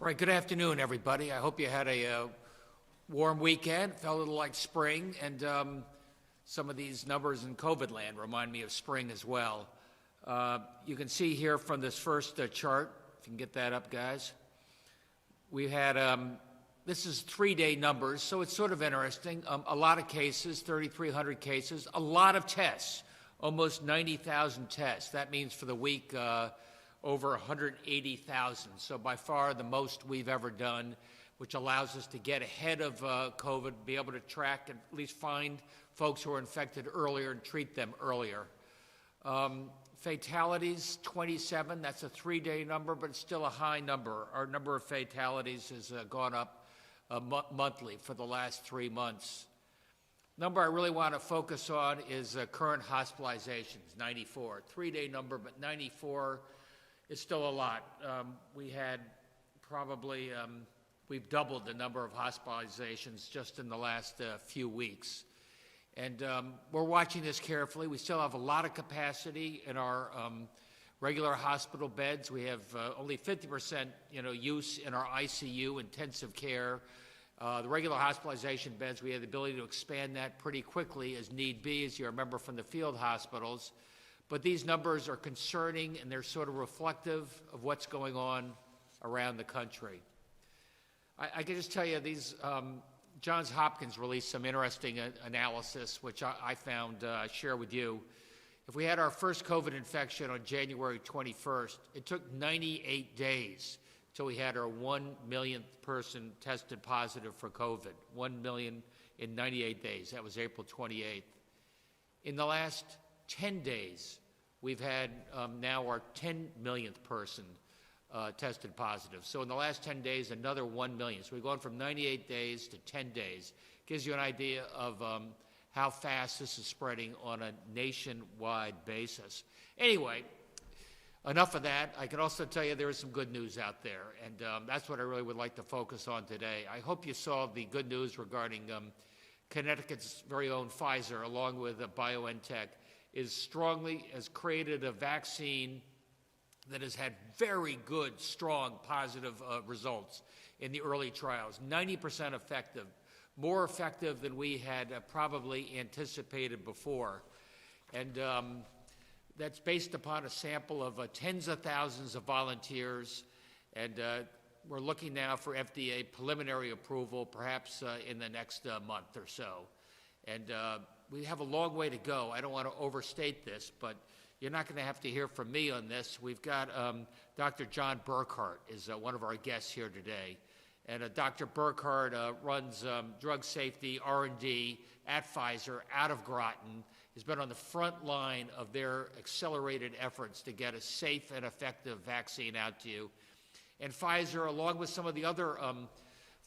All right, good afternoon, everybody. I hope you had a warm weekend. Felt a little like spring, and some of these numbers in COVID land remind me of spring as well. You can see here from this first chart, if you can get that up, guys. We had, this is 3-day numbers, so it's sort of interesting. A lot of cases, 3,300 cases, a lot of tests, almost 90,000 tests. That means for the week, over 180,000. So by far the most we've ever done, which allows us to get ahead of COVID, be able to track and at least find folks who are infected earlier and treat them earlier. Fatalities, 27, that's a 3-day number, but it's still a high number. Our number of fatalities has gone up monthly for the last 3 months. Number I really want to focus on is current hospitalizations, 94. 3-day number, but 94 is still a lot. We had probably, we've doubled the number of hospitalizations just in the last few weeks. And we're watching this carefully. We still have a lot of capacity in our regular hospital beds. We have only 50% use in our ICU, intensive care. The regular hospitalization beds, we have the ability to expand that pretty quickly as need be, as you remember from the field hospitals. But these numbers are concerning, and they're sort of reflective of what's going on around the country. I can just tell you, these Johns Hopkins released some interesting analysis, which I found share with you. If we had our first COVID infection on January 21st, it took 98 days till we had our 1 millionth person tested positive for COVID. 1 million in 98 days. That was April 28th. In the last 10 days, we've had now our 10 millionth person tested positive. So in the last 10 days, another 1 million. So we've gone from 98 days to 10 days. Gives you an idea of how fast this is spreading on a nationwide basis. Anyway, enough of that. I can also tell you there is some good news out there, and that's what I really would like to focus on today. I hope you saw the good news regarding Connecticut's very own Pfizer, along with BioNTech, has created a vaccine that has had very good, strong, positive results in the early trials. 90% effective, more effective than we had probably anticipated before. And that's based upon a sample of tens of thousands of volunteers. And we're looking now for FDA preliminary approval, perhaps in the next month or so. And we have a long way to go. I don't want to overstate this, but you're not going to have to hear from me on this. We've got Dr. John Burkhart is one of our guests here today. And Dr. Burkhart runs drug safety R&D at Pfizer out of Groton. He's been on the front line of their accelerated efforts to get a safe and effective vaccine out to you. And Pfizer, along with some of the other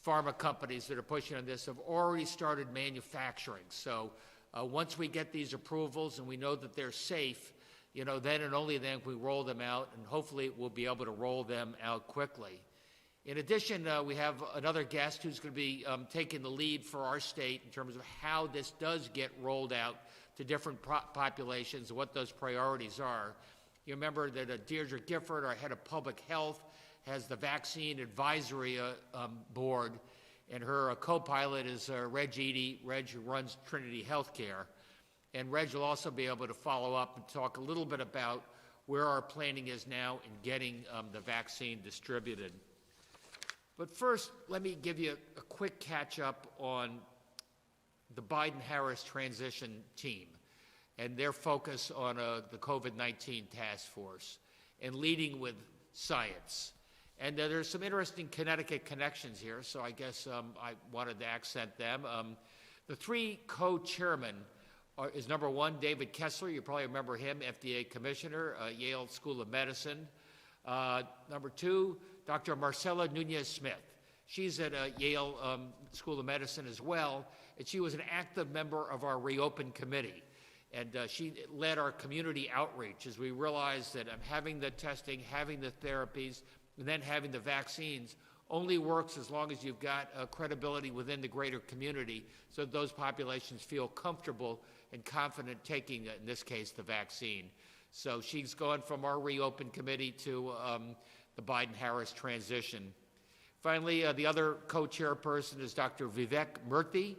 pharma companies that are pushing on this, have already started manufacturing. So once we get these approvals and we know that they're safe, then and only then can we roll them out, and hopefully we'll be able to roll them out quickly. In addition, we have another guest who's going to be taking the lead for our state in terms of how this does get rolled out to different populations and what those priorities are. You remember that Deirdre Gifford, our head of public health, has the vaccine advisory board, and her co-pilot is Reg Eady, who runs Trinity Healthcare. And Reg will also be able to follow up and talk a little bit about where our planning is now in getting the vaccine distributed. But first, let me give you a quick catch-up on the Biden-Harris transition team and their focus on the COVID-19 task force and leading with science. And there's some interesting Connecticut connections here, so I guess I wanted to accent them. The 3 co-chairmen is number 1, David Kessler. You probably remember him, FDA commissioner, Yale School of Medicine. Number 2, Dr. Marcella Nunez-Smith. She's at Yale School of Medicine as well, and she was an active member of our Reopen Committee. And she led our community outreach as we realized that having the testing, having the therapies, and then having the vaccines only works as long as you've got credibility within the greater community so that those populations feel comfortable and confident taking, in this case, the vaccine. So she's gone from our Reopen Committee to the Biden-Harris transition. Finally, the other co-chairperson is Dr. Vivek Murthy.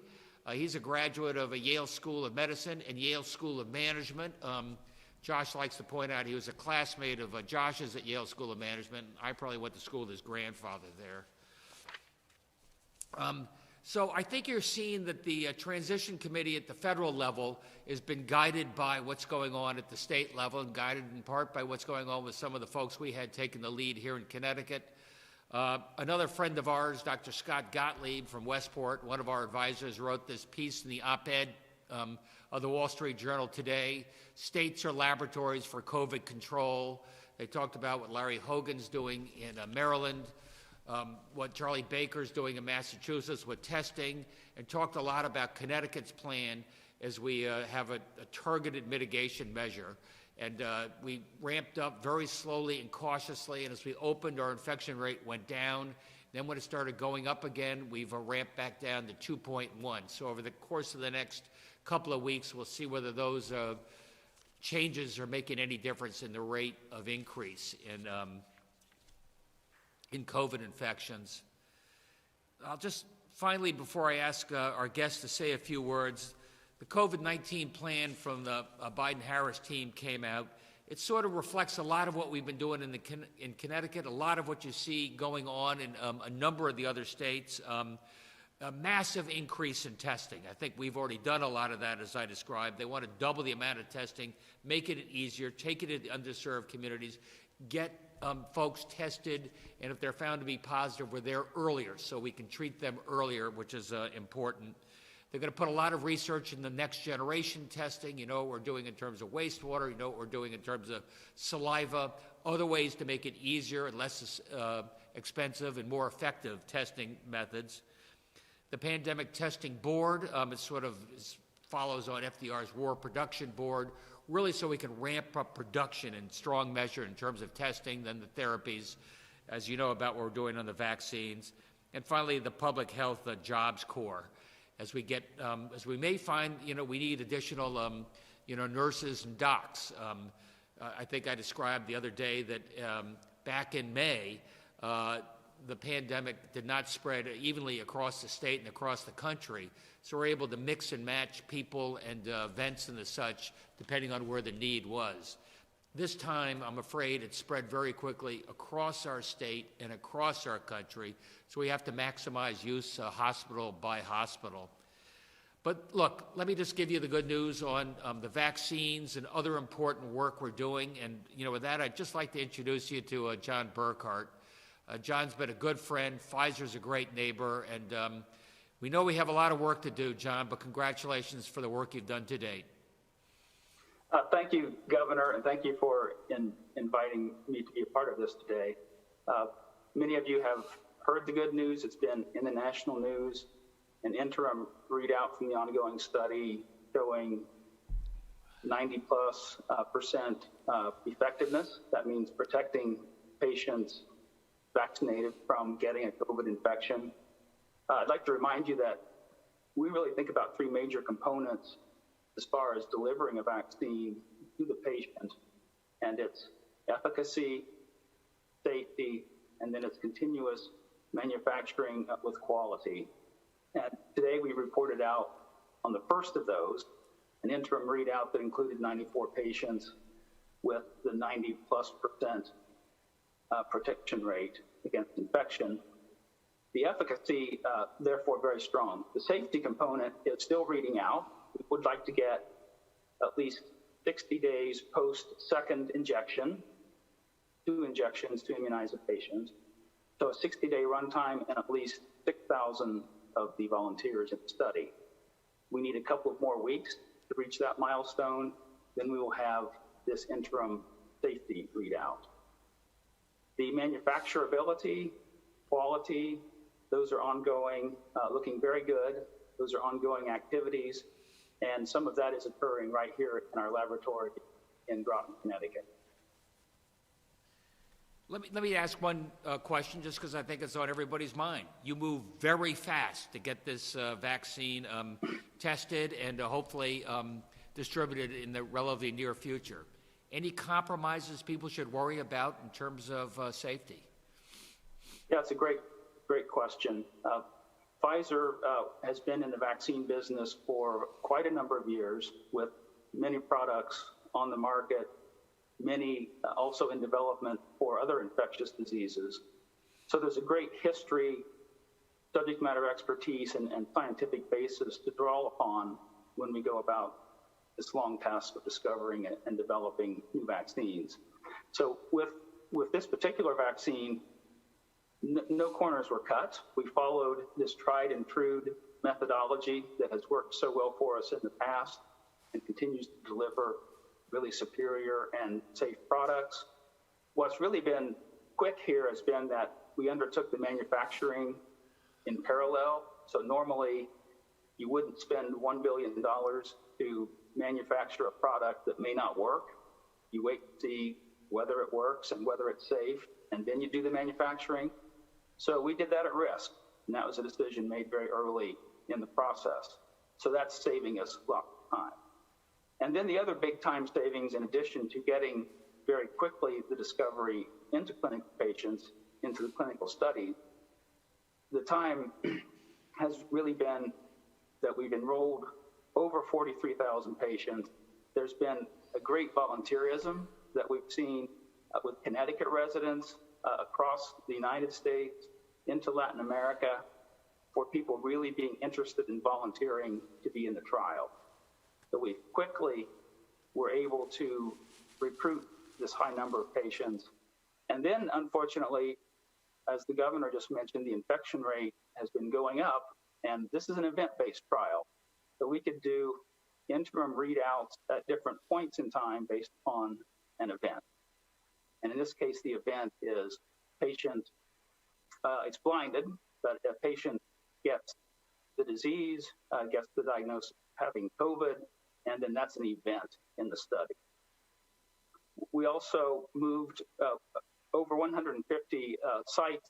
He's a graduate of a Yale School of Medicine and Yale School of Management. Josh likes to point out he was a classmate of Josh's at Yale School of Management. I probably went to school with his grandfather there. So I think you're seeing that the transition committee at the federal level has been guided by what's going on at the state level and guided in part by what's going on with some of the folks we had taking the lead here in Connecticut. Another friend of ours, Dr. Scott Gottlieb from Westport, one of our advisors, wrote this piece in the op-ed of the Wall Street Journal today. States are laboratories for COVID control. They talked about what Larry Hogan's doing in Maryland, what Charlie Baker's doing in Massachusetts with testing, and talked a lot about Connecticut's plan as we have a targeted mitigation measure. And we ramped up very slowly and cautiously, and as we opened, our infection rate went down. Then when it started going up again, we've ramped back down to 2.1. So over the course of the next couple of weeks, we'll see whether those changes are making any difference in the rate of increase in COVID infections. I'll just finally, before I ask our guests to say a few words, the COVID-19 plan from the Biden-Harris team came out. It sort of reflects a lot of what we've been doing in Connecticut, a lot of what you see going on in a number of the other states. A massive increase in testing. I think we've already done a lot of that, as I described. They want to double the amount of testing, make it easier, take it to the underserved communities, get folks tested, and if they're found to be positive, we're there earlier so we can treat them earlier, which is important. They're going to put a lot of research in the next generation testing. You know what we're doing in terms of wastewater. You know what we're doing in terms of saliva, other ways to make it easier and less expensive and more effective testing methods. The Pandemic Testing Board, it sort of follows on FDR's War Production Board, really so we can ramp up production in strong measure in terms of testing, then the therapies, as you know about what we're doing on the vaccines. And finally, the Public Health Jobs Corps. As we get, as we may find, we need additional, nurses and docs. I think I described the other day that back in May, the pandemic did not spread evenly across the state and across the country. So we're able to mix and match people and events and the such, depending on where the need was. This time, I'm afraid it spread very quickly across our state and across our country, so we have to maximize use hospital by hospital. But look, let me just give you the good news on the vaccines and other important work we're doing. And with that, I'd just like to introduce you to John Burkhart. John's been a good friend. Pfizer's a great neighbor. And we know we have a lot of work to do, John, but congratulations for the work you've done to date. Thank you, Governor, and thank you for inviting me to be a part of this today. Many of you have heard the good news. It's been in the national news, an interim readout from the ongoing study showing 90+% effectiveness. That means protecting patients vaccinated from getting a COVID infection. I'd like to remind you that we really think about three major components as far as delivering a vaccine to the patient, and it's efficacy, safety, and then it's continuous manufacturing with quality. And today we reported out on the first of those, an interim readout that included 94 patients with the 90+% protection rate against infection. The efficacy, therefore, very strong. The safety component is still reading out. We would like to get at least 60 days post-second injection, 2 injections to immunize the patient. So a 60-day runtime and at least 6,000 of the volunteers in the study. We need a couple of more weeks to reach that milestone. Then we will have this interim safety readout. The manufacturability, quality, those are ongoing, looking very good. Those are ongoing activities, and some of that is occurring right here in our laboratory in Groton, Connecticut. Let me ask one question, just because I think it's on everybody's mind. You move very fast to get this vaccine tested and hopefully distributed in the relatively near future. Any compromises people should worry about in terms of safety? Yeah, it's a great great question. Pfizer has been in the vaccine business for quite a number of years with many products on the market, many also in development for other infectious diseases. So there's a great history, subject matter expertise, and scientific basis to draw upon when we go about this long task of discovering and developing new vaccines. So with this particular vaccine, no corners were cut. We followed this tried and true methodology that has worked so well for us in the past and continues to deliver really superior and safe products. What's really been quick here has been that we undertook the manufacturing in parallel. So normally you wouldn't spend $1 billion to manufacture a product that may not work. You wait to see whether it works and whether it's safe, and then you do the manufacturing. So we did that at risk, and that was a decision made very early in the process. So that's saving us a lot of time. And then the other big time savings, in addition to getting very quickly the discovery into clinical patients, into the clinical study, the time has really been that we've enrolled over 43,000 patients. There's been a great volunteerism that we've seen with Connecticut residents across the United States into Latin America, for people really being interested in volunteering to be in the trial. So we quickly were able to recruit this high number of patients. And then, unfortunately, as the governor just mentioned, the infection rate has been going up, and this is an event-based trial. So we could do interim readouts at different points in time based on an event. And in this case, the event is patient, it's blinded, but a patient gets the disease, gets the diagnosis of having COVID, and then that's an event in the study. We also moved over 150 sites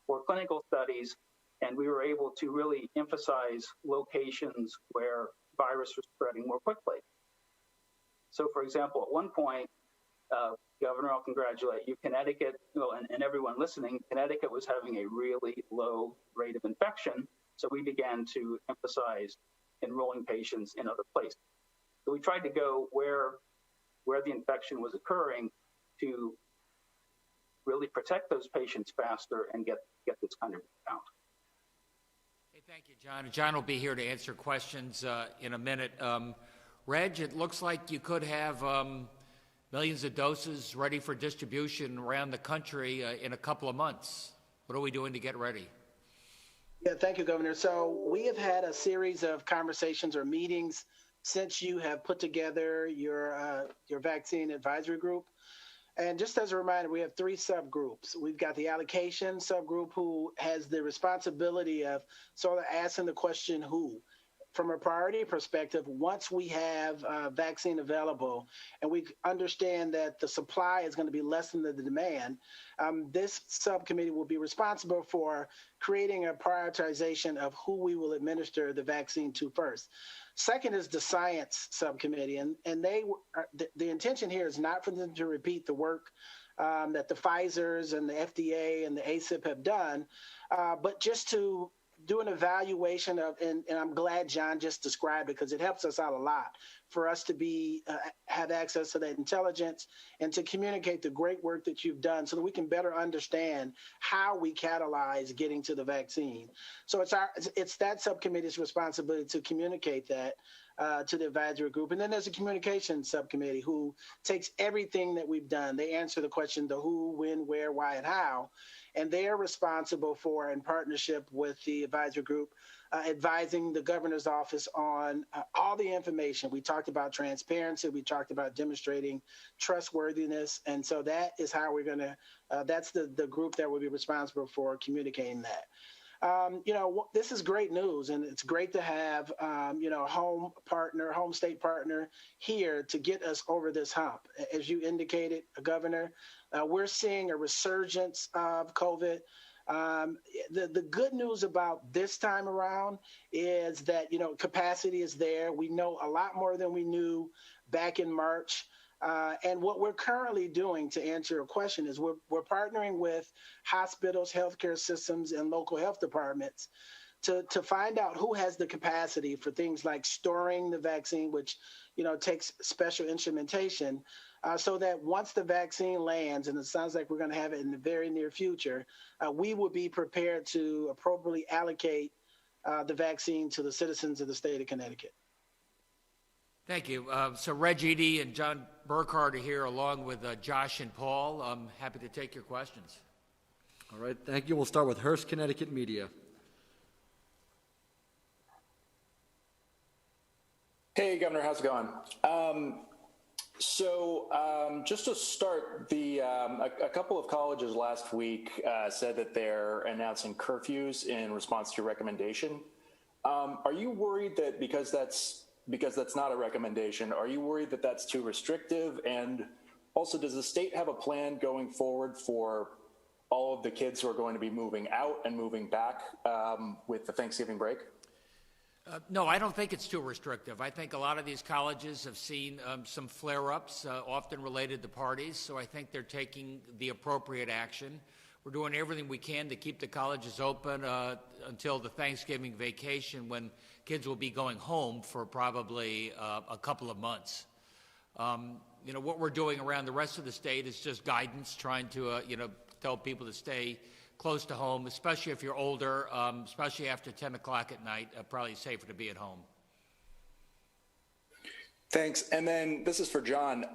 for clinical studies, and we were able to really emphasize locations where virus was spreading more quickly. So, for example, at one point, Governor, I'll congratulate you, Connecticut, and everyone listening, Connecticut was having a really low rate of infection, so we began to emphasize enrolling patients in other places. So we tried to go where the infection was occurring to really protect those patients faster and get this kind of out. Hey, thank you, John. John will be here to answer questions in a minute. Reg, it looks like you could have millions of doses ready for distribution around the country in a couple of months. What are we doing to get ready? Yeah, thank you, Governor. So we have had a series of conversations or meetings since you have put together your vaccine advisory group. And just as a reminder, we have three subgroups. We've got the allocation subgroup, who has the responsibility of sort of asking the question, who? From a priority perspective, once we have vaccine available and we understand that the supply is going to be less than the demand, this subcommittee will be responsible for creating a prioritization of who we will administer the vaccine to first. Second is the science subcommittee, and the intention here is not for them to repeat the work that the Pfizers and the FDA and the ACIP have done, but just to do an evaluation of, and I'm glad John just described it because it helps us out a lot for us to be have access to that intelligence and to communicate the great work that you've done so that we can better understand how we catalyze getting to the vaccine. So it's that subcommittee's responsibility to communicate that to the advisory group. And then there's a communication subcommittee who takes everything that we've done. They answer the question, the who, when, where, why, and how. And they are responsible for, in partnership with the advisory group, advising the governor's office on all the information. We talked about transparency. We talked about demonstrating trustworthiness. And so that is how we're going to, that's the group that will be responsible for communicating that. This is great news, and it's great to have, a home state partner here to get us over this hump. As you indicated, Governor, we're seeing a resurgence of COVID. The good news about this time around is that, capacity is there. We know a lot more than we knew back in March. And what we're currently doing, to answer your question, is we're partnering with hospitals, healthcare systems, and local health departments to find out who has the capacity for things like storing the vaccine, which takes special instrumentation, so that once the vaccine lands, and it sounds like we're going to have it in the very near future, we will be prepared to appropriately allocate the vaccine to the citizens of the state of Connecticut. Thank you. So Reg Eady and John Burkhardt are here along with Josh and Paul. I'm happy to take your questions. All right, thank you. We'll start with Hearst, Connecticut Media. Hey, Governor, how's it going? Just to start, a couple of colleges last week said that they're announcing curfews in response to your recommendation. Are you worried that because that's not a recommendation, are you worried that that's too restrictive? And also, does the state have a plan going forward for all of the kids who are going to be moving out and moving back with the Thanksgiving break? No, I don't think it's too restrictive. I think a lot of these colleges have seen some flare-ups, often related to parties, so I think they're taking the appropriate action. We're doing everything we can to keep the colleges open until the Thanksgiving vacation, when kids will be going home for probably a couple of months. What we're doing around the rest of the state is just guidance, trying to tell people to stay close to home, especially if you're older, especially after 10 o'clock at night. Probably safer to be at home. Thanks. And then this is for John.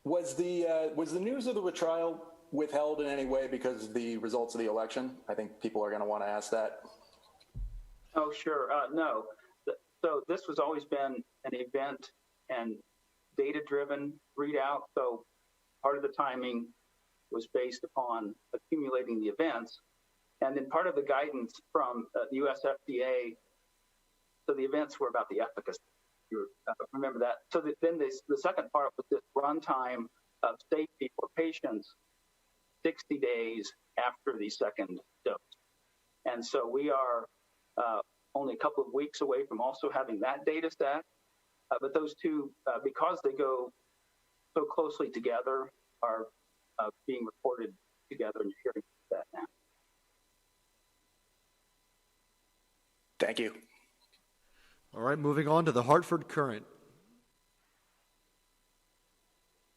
Was the news of the trial withheld in any way because of the results of the election? I think people are going to want to ask that. Oh, sure. No. So this has always been an event and data-driven readout. So part of the timing was based upon accumulating the events. And then part of the guidance from the US FDA, so the events were about the efficacy. You remember that? So then the second part was this runtime of safety for patients 60 days after the second dose. And so we are only a couple of weeks away from also having that data set. But those two, because they go so closely together, are being reported together, and you're hearing that now. Thank you. All right, moving on to the Hartford Courant.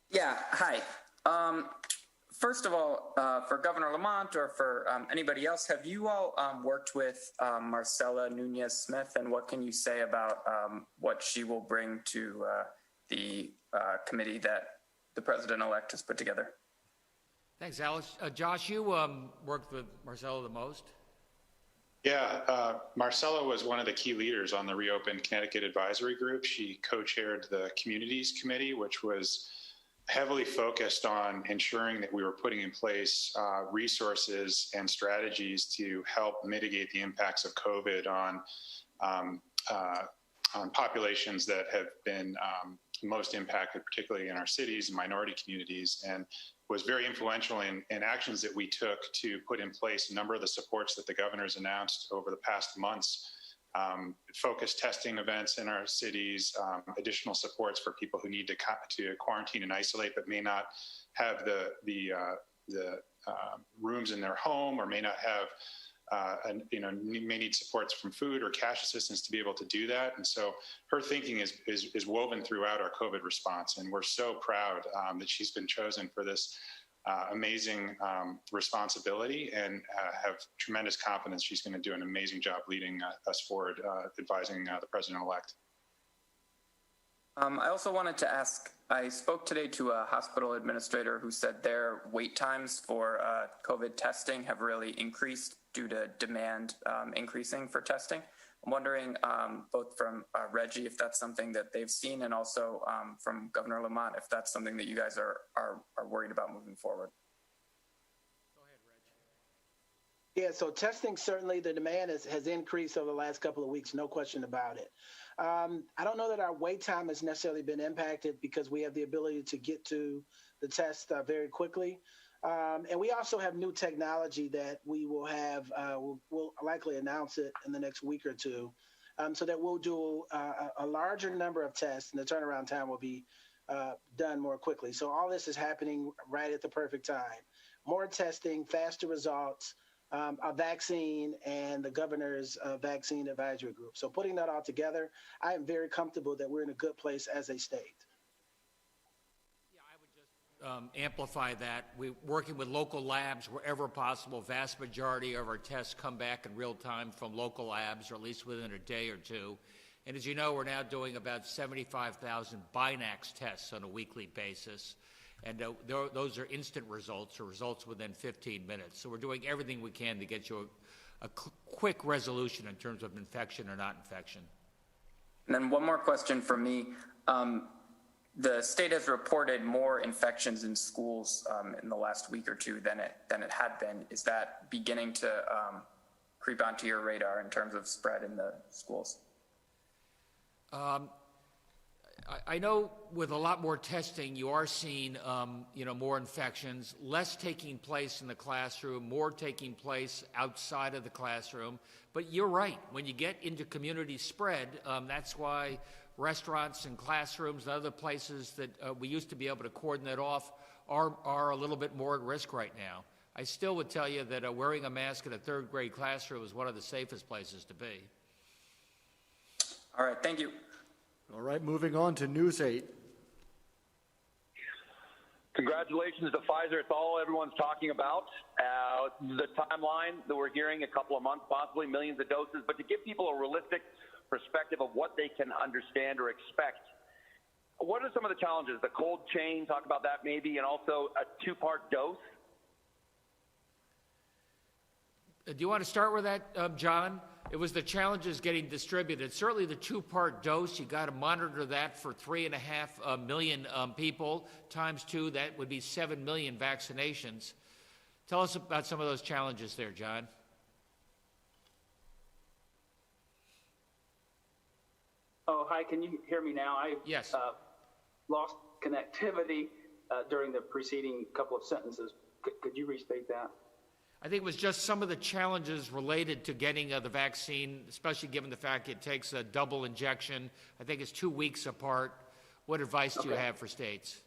Yeah, hi. First of all, for Governor Lamont or for anybody else, have you all worked with Marcella Nunez-Smith, and what can you say about what she will bring to the committee that the president-elect has put together? Thanks, Alex. Josh, you worked with Marcella the most. Yeah, Marcella was one of the key leaders on the Reopen Connecticut Advisory Group. She co-chaired the Communities Committee, which was heavily focused on ensuring that we were putting in place resources and strategies to help mitigate the impacts of COVID on populations that have been most impacted, particularly in our cities and minority communities, and was very influential in actions that we took to put in place a number of the supports that the governor's announced over the past months. Focused testing events in our cities, additional supports for people who need to quarantine and isolate but may not have the rooms in their home, or may not have may need supports from food or cash assistance to be able to do that. And so her thinking is woven throughout our COVID response. And we're so proud that she's been chosen for this amazing responsibility, and have tremendous confidence she's going to do an amazing job leading us forward, advising the president-elect. I also wanted to ask, I spoke today to a hospital administrator who said their wait times for COVID testing have really increased due to demand increasing for testing. I'm wondering, both from Reggie, if that's something that they've seen, and also from Governor Lamont, if that's something that you guys are worried about moving forward. Go ahead, Reg. Yeah, so testing, certainly the demand has increased over the last couple of weeks, no question about it. I don't know that our wait time has necessarily been impacted, because we have the ability to get to the test very quickly. And we also have new technology that we will have, we'll likely announce it in the next week or two, so that we'll do a larger number of tests, and the turnaround time will be done more quickly. So all this is happening right at the perfect time. More testing, faster results, a vaccine, and the governor's vaccine advisory group. So putting that all together, I am very comfortable that we're in a good place as a state. Yeah, I would just amplify that. We're working with local labs wherever possible. Vast majority of our tests come back in real time from local labs, or at least within a day or two. And as you know, we're now doing about 75,000 Binax tests on a weekly basis. And those are instant results, or results within 15 minutes. So we're doing everything we can to get you a quick resolution in terms of infection or not infection. And then one more question from me. The state has reported more infections in schools in the last week or two than it had been. Is that beginning to creep onto your radar in terms of spread in the schools? I know with a lot more testing, you are seeing, more infections, less taking place in the classroom, more taking place outside of the classroom. But you're right. When you get into community spread, that's why restaurants and classrooms and other places that we used to be able to cordon it off are a little bit more at risk right now. I still would tell you that wearing a mask in a third grade classroom is one of the safest places to be. All right. Thank you. All right, moving on to News 8. Congratulations to Pfizer. It's all everyone's talking about. The timeline that we're hearing, a couple of months, possibly millions of doses. But to give people a realistic perspective of what they can understand or expect, what are some of the challenges? The cold chain, talk about that maybe, and also a two-part dose. Do you want to start with that, John? It was the challenges getting distributed. Certainly the two-part dose, you got to monitor that for 3.5 million people. Times two, that would be 7 million vaccinations. Tell us about some of those challenges there, John. Oh, hi, can you hear me now? Yes. Lost connectivity during the preceding couple of sentences. Could you restate that? I think it was just some of the challenges related to getting the vaccine, especially given the fact it takes a double injection. I think it's 2 weeks apart. What advice do you have for states?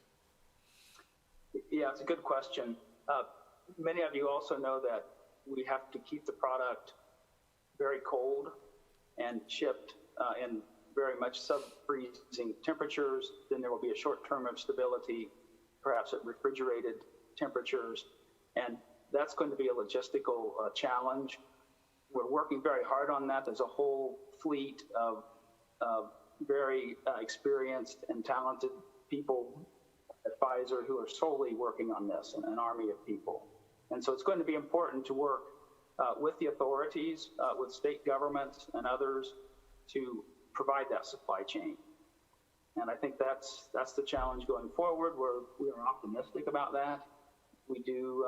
Yeah, it's a good question. Many of you also know that we have to keep the product very cold and shipped in very much sub-freezing temperatures. Then there will be a short term of stability, perhaps at refrigerated temperatures. And that's going to be a logistical challenge. We're working very hard on that. There's a whole fleet of very experienced and talented people at Pfizer who are solely working on this, an army of people. And so it's going to be important to work with the authorities, with state governments and others to provide that supply chain. And I think that's the challenge going forward. We are optimistic about that. We do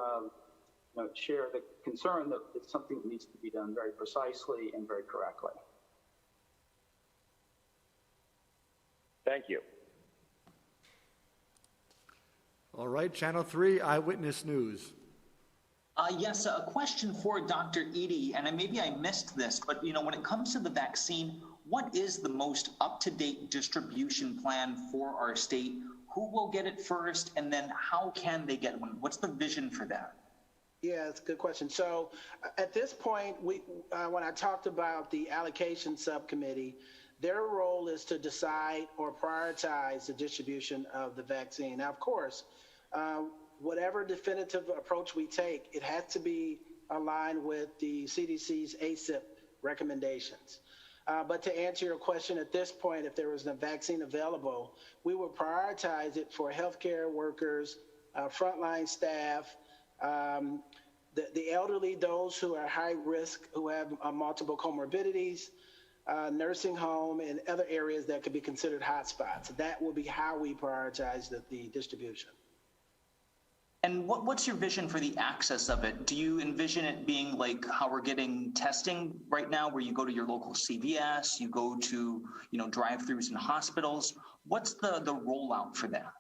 share the concern that it's something that needs to be done very precisely and very correctly. Thank you. All right, Channel 3 Eyewitness News. Yes, a question for Dr. Eady, and maybe I missed this, but when it comes to the vaccine, what is the most up-to-date distribution plan for our state? Who will get it first, and then how can they get one? What's the vision for that? Yeah, that's a good question. So at this point, when I talked about the allocation subcommittee, their role is to decide or prioritize the distribution of the vaccine. Now, of course, whatever definitive approach we take, it has to be aligned with the CDC's ACIP recommendations. But to answer your question, at this point, if there was a vaccine available, we would prioritize it for healthcare workers, frontline staff, the elderly, those who are high risk, who have multiple comorbidities, nursing home, and other areas that could be considered hotspots. That will be how we prioritize the distribution. And what's your vision for the access of it? Do you envision it being like how we're getting testing right now, where you go to your local CVS, you go to, drive-throughs in hospitals? What's the rollout for that?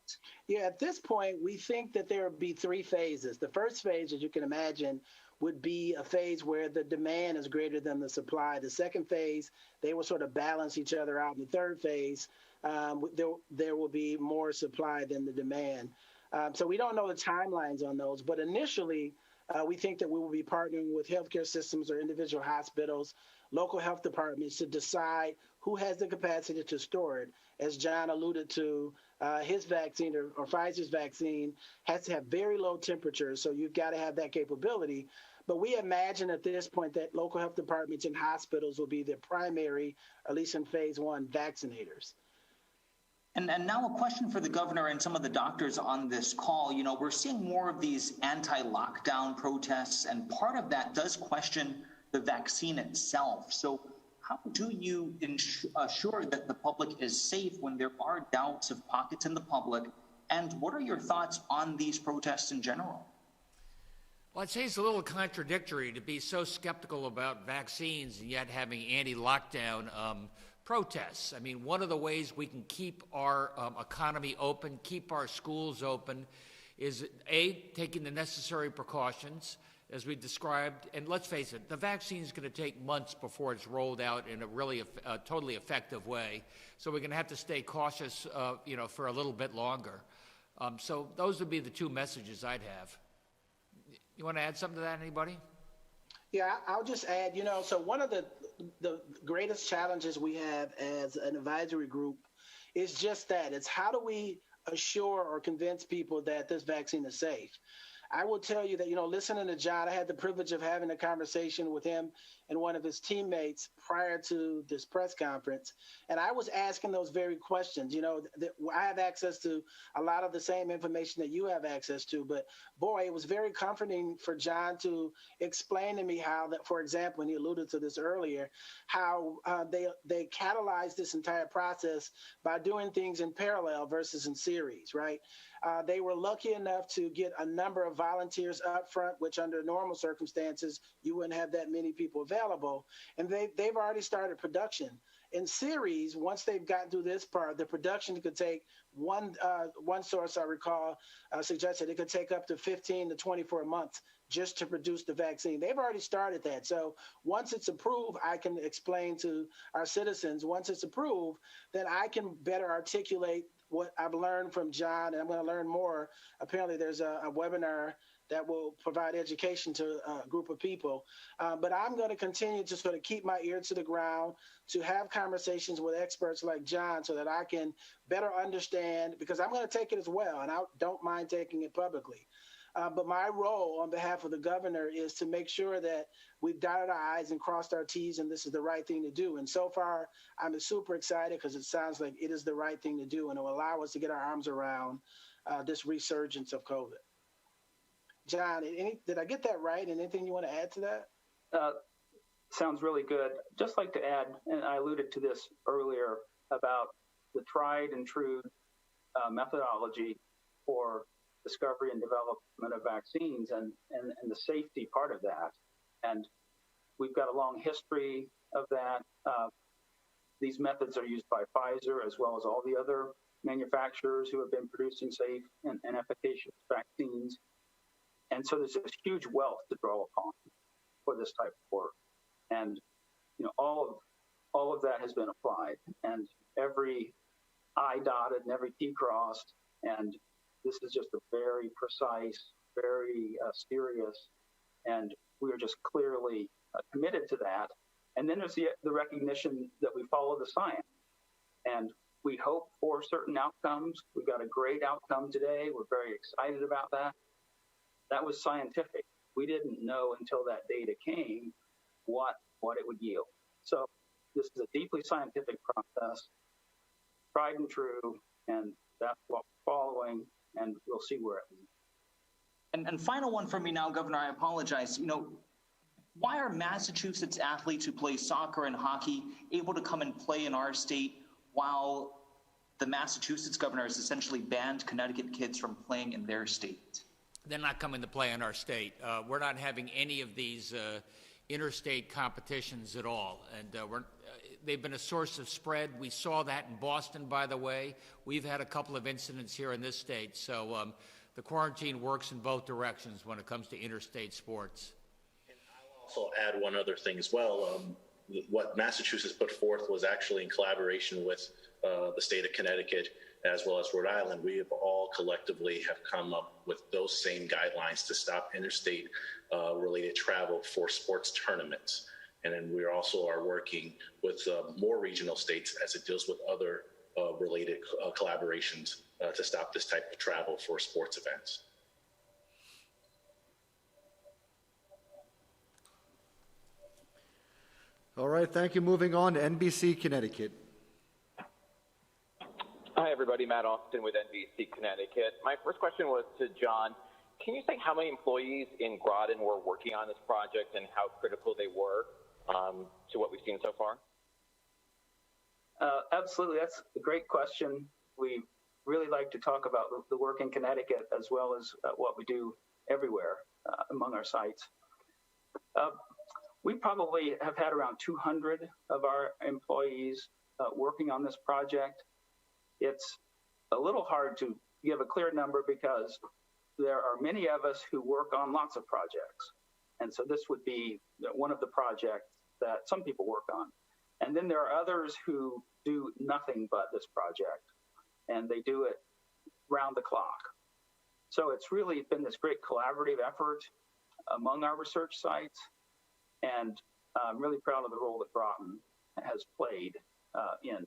Yeah, at this point, we think that there would be three phases. The first phase, as you can imagine, would be a phase where the demand is greater than the supply. The second phase, they will sort of balance each other out. In the third phase, there will be more supply than the demand. So we don't know the timelines on those, but initially, we think that we will be partnering with healthcare systems or individual hospitals, local health departments to decide who has the capacity to store it. As John alluded to, his vaccine or Pfizer's vaccine has to have very low temperatures, so you've got to have that capability. But we imagine at this point that local health departments and hospitals will be the primary, at least in phase one, vaccinators. And now a question for the governor and some of the doctors on this call. We're seeing more of these anti-lockdown protests, and part of that does question the vaccine itself. So how do you assure that the public is safe when there are doubts of pockets in the public? And what are your thoughts on these protests in general? Well, I'd say it's a little contradictory to be so skeptical about vaccines and yet having anti-lockdown protests. I mean, one of the ways we can keep our economy open, keep our schools open, is taking the necessary precautions, as we described. And let's face it, the vaccine is going to take months before it's rolled out in a really totally effective way. So we're going to have to stay cautious, for a little bit longer. So those would be the two messages I'd have. You want to add something to that, anybody? Yeah, I'll just add, so one of the greatest challenges we have as an advisory group is just that. It's how do we assure or convince people that this vaccine is safe? I will tell you that, listening to John, I had the privilege of having a conversation with him and one of his teammates prior to this press conference. And I was asking those very questions. I have access to a lot of the same information that you have access to. But boy, it was very comforting for John to explain to me how that, for example, and he alluded to this earlier, how they catalyzed this entire process by doing things in parallel versus in series, right? They were lucky enough to get a number of volunteers up front, which under normal circumstances, you wouldn't have that many people available. And they've already started production. In series, once they've gotten through this part, the production could take one source I recall suggested it could take up to 15 to 24 months just to produce the vaccine. They've already started that. So once it's approved, I can explain to our citizens, once it's approved, then I can better articulate what I've learned from John, and I'm going to learn more. Apparently, there's a webinar that will provide education to a group of people. But I'm going to continue to sort of keep my ear to the ground, to have conversations with experts like John so that I can better understand, because I'm going to take it as well, and I don't mind taking it publicly. But my role on behalf of the governor is to make sure that we've dotted our I's and crossed our T's, and this is the right thing to do. And so far, I'm super excited because it sounds like it is the right thing to do, and it will allow us to get our arms around this resurgence of COVID. John, did I get that right? And anything you want to add to that? Sounds really good. Just like to add, and I alluded to this earlier, about the tried and true methodology for discovery and development of vaccines and the safety part of that. And we've got a long history of that. These methods are used by Pfizer as well as all the other manufacturers who have been producing safe and efficacious vaccines. And so there's this huge wealth to draw upon for this type of work. And all of that has been applied, and every I dotted and every T crossed, and this is just a very precise, very serious, and we are just clearly committed to that. And then there's the recognition that we follow the science, and we hope for certain outcomes. We've got a great outcome today. We're very excited about that. That was scientific. We didn't know until that data came what it would yield. So this is a deeply scientific process, tried and true, and that's what we're following, and we'll see where it leads. And final one for me now, Governor, I apologize. Why are Massachusetts athletes who play soccer and hockey able to come and play in our state while the Massachusetts governor has essentially banned Connecticut kids from playing in their state? they're not coming to play in our state. We're not having any of these interstate competitions at all, and they've been a source of spread. We saw that in Boston, by the way. We've had a couple of incidents here in this state, so the quarantine works in both directions when it comes to interstate sports. And I'll also add one other thing as well. What Massachusetts put forth was actually in collaboration with the state of Connecticut as well as Rhode Island. We have all collectively have come up with those same guidelines to stop interstate related travel for sports tournaments. And then we also are working with more regional states as it deals with other related collaborations to stop this type of travel for sports events. All right, thank you. Moving on to NBC Connecticut. Hi, everybody. Matt Austin with NBC Connecticut. My first question was to John. Can you say how many employees in Groton were working on this project and how critical they were to what we've seen so far? Absolutely. That's a great question. We really like to talk about the work in Connecticut as well as what we do everywhere among our sites. We probably have had around 200 of our employees working on this project. It's a little hard to give a clear number because there are many of us who work on lots of projects. And so this would be one of the projects that some people work on. And then there are others who do nothing but this project, and they do it round the clock. So it's really been this great collaborative effort among our research sites. And I'm really proud of the role that Groton has played in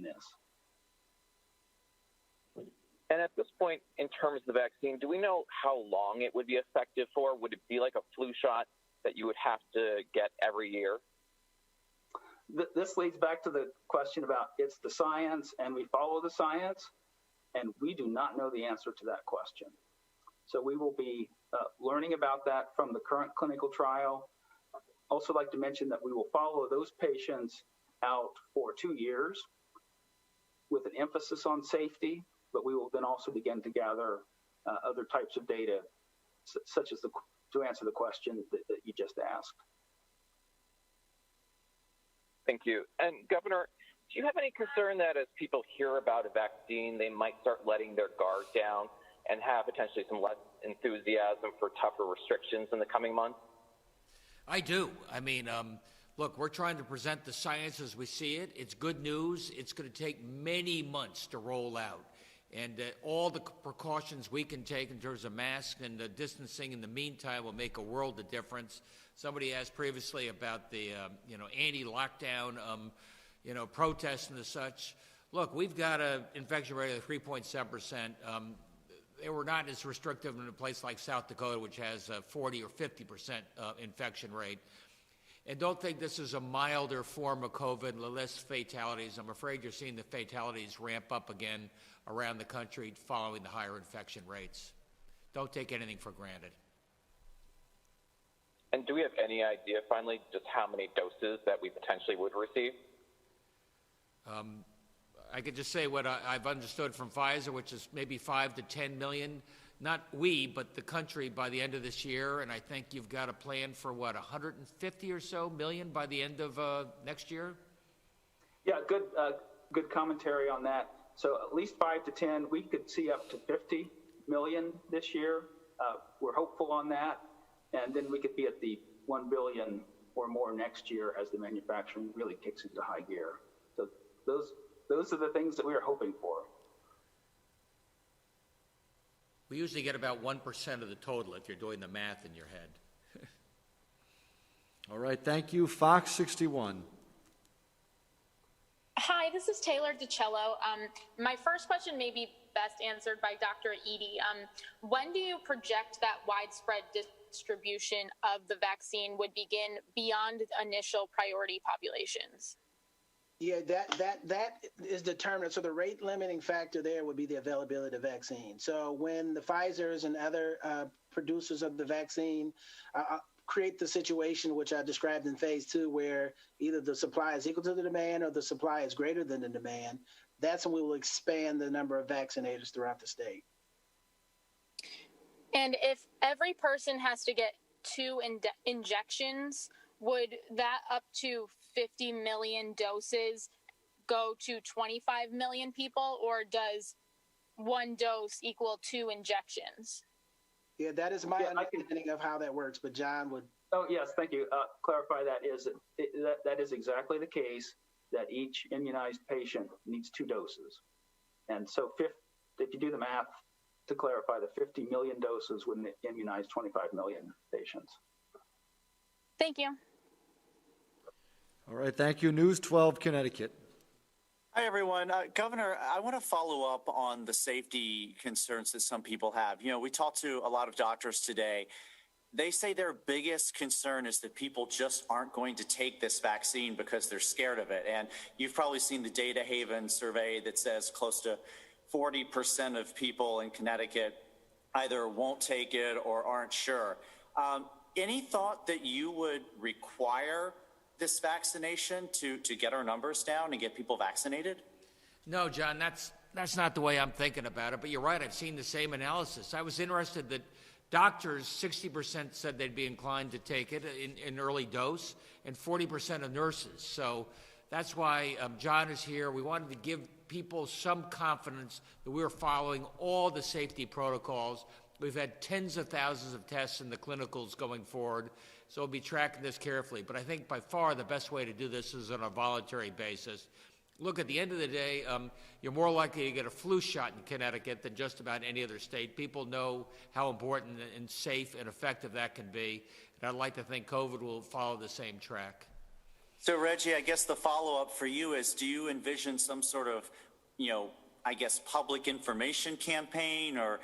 this. And at this point, in terms of the vaccine, do we know how long it would be effective for? Would it be like a flu shot that you would have to get every year? This leads back to the question about it's the science, and we follow the science, and we do not know the answer to that question. So we will be learning about that from the current clinical trial. Also like to mention that we will follow those patients out for 2 years with an emphasis on safety, but we will then also begin to gather other types of data, such as to answer the question that you just asked. Thank you. And Governor, do you have any concern that as people hear about a vaccine, they might start letting their guard down and have potentially some less enthusiasm for tougher restrictions in the coming months? I do. I mean, look, we're trying to present the science as we see it. It's good news. It's going to take many months to roll out. And all the precautions we can take in terms of masks and distancing in the meantime will make a world of difference. Somebody asked previously about the, anti-lockdown, protests and the such. Look, we've got an infection rate of 3.7%. They were not as restrictive in a place like South Dakota, which has a 40 or 50% infection rate. And don't think this is a milder form of COVID, less fatalities. I'm afraid you're seeing the fatalities ramp up again around the country following the higher infection rates. Don't take anything for granted. And do we have any idea, finally, just how many doses that we potentially would receive? I could just say what I've understood from Pfizer, which is maybe 5 to 10 million. Not we, but the country by the end of this year. And I think you've got a plan for, 150 or so million by the end of next year? Yeah, good commentary on that. So at least 5 to 10, we could see up to 50 million this year. We're hopeful on that. And then we could be at the 1 billion or more next year as the manufacturing really kicks into high gear. So those are the things that we are hoping for. We usually get about 1% of the total if you're doing the math in your head. All right, thank you. Fox 61. Hi, this is Taylor DiCello. My first question may be best answered by Dr. Eady. When do you project that widespread distribution of the vaccine would begin beyond initial priority populations? Yeah, that is determined. So the rate limiting factor there would be the availability of the vaccine. So when the Pfizers and other producers of the vaccine create the situation which I described in phase 2, where either the supply is equal to the demand or the supply is greater than the demand, that's when we will expand the number of vaccinators throughout the state. And if every person has to get 2 injections, would that up to 50 million doses go to 25 million people, or does 1 dose equal 2 injections? Yeah, that is my understanding of how that works, but John would. Oh, yes, thank you. Clarify that that is exactly the case, that each immunized patient needs 2 doses. And so if you do the math, to clarify, the 50 million doses would immunize 25 million patients. Thank you. All right, thank you. News 12, Connecticut. Hi, everyone. Governor, I want to follow up on the safety concerns that some people have. You know, we talked to a lot of doctors today. They say their biggest concern is that people just aren't going to take this vaccine because they're scared of it. And you've probably seen the Data Haven survey that says close to 40% of people in Connecticut either won't take it or aren't sure. Any thought that you would require this vaccination to get our numbers down and get people vaccinated? No, John, that's not the way I'm thinking about it, but you're right. I've seen the same analysis. I was interested that doctors, 60% said they'd be inclined to take it in early dose, and 40% of nurses. So that's why John is here. We wanted to give people some confidence that we're following all the safety protocols. We've had tens of thousands of tests in the clinicals going forward, so we'll be tracking this carefully. But I think by far the best way to do this is on a voluntary basis. Look, at the end of the day, you're more likely to get a flu shot in Connecticut than just about any other state. People know how important and safe and effective that can be. And I'd like to think COVID will follow the same track. So, Reggie, I guess the follow-up for you is, do you envision some sort of, public information campaign or,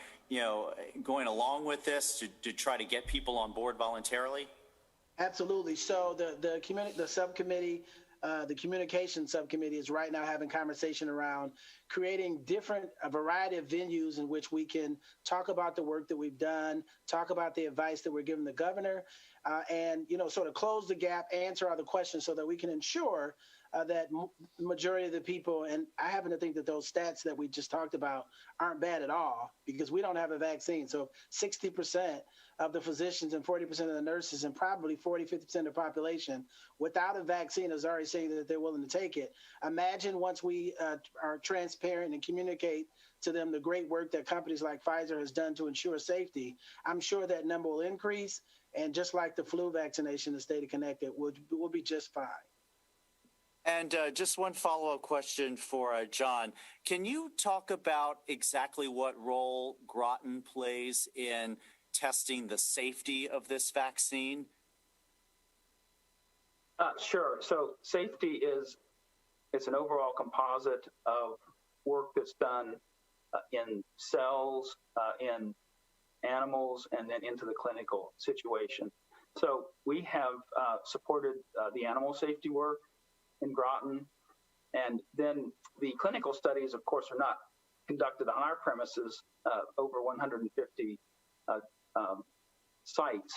going along with this to try to get people on board voluntarily? Absolutely. So the subcommittee, the communication subcommittee is right now having conversation around creating a variety of venues in which we can talk about the work that we've done, talk about the advice that we're giving the governor, and, sort of close the gap, answer all the questions so that we can ensure that the majority of the people, and I happen to think that those stats that we just talked about aren't bad at all because we don't have a vaccine. So 60% of the physicians and 40% of the nurses and probably 50% of the population without a vaccine is already saying that they're willing to take it. Imagine once we are transparent and communicate to them the great work that companies like Pfizer has done to ensure safety, I'm sure that number will increase. And just like the flu vaccination, the state of Connecticut will be just fine. And just one follow-up question for John. Can you talk about exactly what role Groton plays in testing the safety of this vaccine? Sure. So safety it's an overall composite of work that's done in cells, in animals, and then into the clinical situation. So we have supported the animal safety work in Groton, and then the clinical studies, of course, are not conducted on our premises. Over 150 sites,